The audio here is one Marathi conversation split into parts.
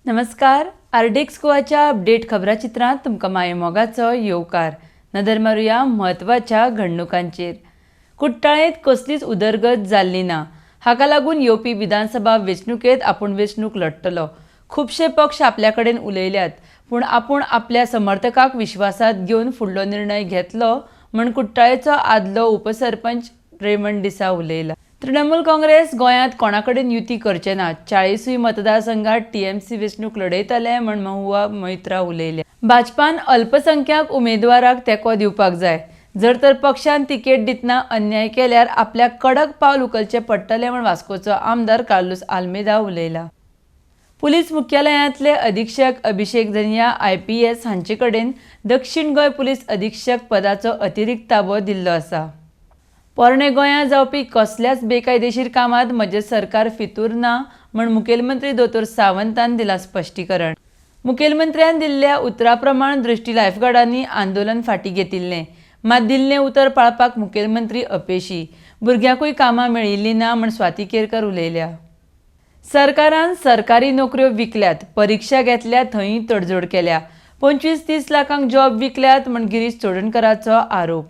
नमस्कार. आरडेक्स गोवाच्या अपडेट खबराचित्रांत तुमकां माये मोगाचो येवकार. नदर मारूया म्हत्वाच्या घडणुकांचेर. कुट्टाळेंत कसलीच उदरगत जाल्ली ना. हाका लागून येवपी विधानसभा वेंचणुकेंत आपूण वेंचणूक लढटलो. खुबशे पक्ष आपल्या कडेन उलयल्यात, पूण आपूण आपल्या समर्थकांक विश्वासांत घेवन फुडलो निर्णय घेतलो म्हूण कुट्टाळेचो आदलो उपसरपंच रेमंड डिसा उलयला. तृणमूल काँग्रेस गोंयांत कोणा कडेन युती करचे ना. 40 मतदारसंघात टीएमसी वेंचणूक लढयतले म्हूण महुआ मोइत्रा उलयल्या. भाजपान अल्पसंख्याक उमेदवाराक तेंको दिवपाक जाय. जर तर पक्षान तिकेट दितना अन्याय केल्यार आपल्याक कडक पावल उखलचें पडटलें म्हूण वास्कोचो आमदार कार्लोस आल्मेदा उलयला. पुलीस मुख्यालयांतले अधीक्षक अभिषेक धनिया IPS हांचे कडेन दक्षिण गोंय पुलीस अधीक्षक पदाचो अतिरिक्त ताबो दिल्लो आसा. पोरणे गोंयांत जावपी कसल्याच बेकायदेशीर कामांत म्हजें सरकार फितूर ना म्हूण मुखेलमंत्री दोतोर सावंतान दिलां स्पश्टीकरण. मुखेलमंत्र्यान दिल्ल्या उतरा प्रमाण दृश्टी लायफगार्डांनी आंदोलन फाटीं घेतिल्लें. मात दिल्लें उतर पाळपाक मुखेलमंत्री अपेशी. भुरग्यांकूय कामां मेळिल्लीं ना म्हूण स्वाती केरकर उलयल्या. सरकारान सरकारी नोकऱ्यो विकल्यात. परीक्षा घेतल्या थंय तडजोड केल्या. 25-30 लाखांक जॉब विकल्यात म्हूण गिरीश चोडणकराचो आरोप.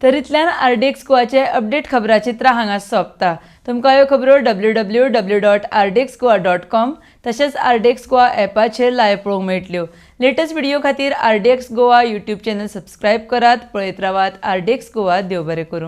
तरींतल्यान आरडेक्स गोवाचे अपडेट खबराचित्रां हांगा सोंपता. तुमकां ह्यो खबरो www.ardexgoa.com तशेंच आरडेक्स गोवा ॲपाचेर लायव्ह पळोवंक मेळटल्यो. लेटस्ट व्हिडिओ खातीर आरडेक्स गोवा यूट्यूब चॅनल सबस्क्रायब करात. पळयत रावात आरडेक्स गोवा. देव बरें करूं.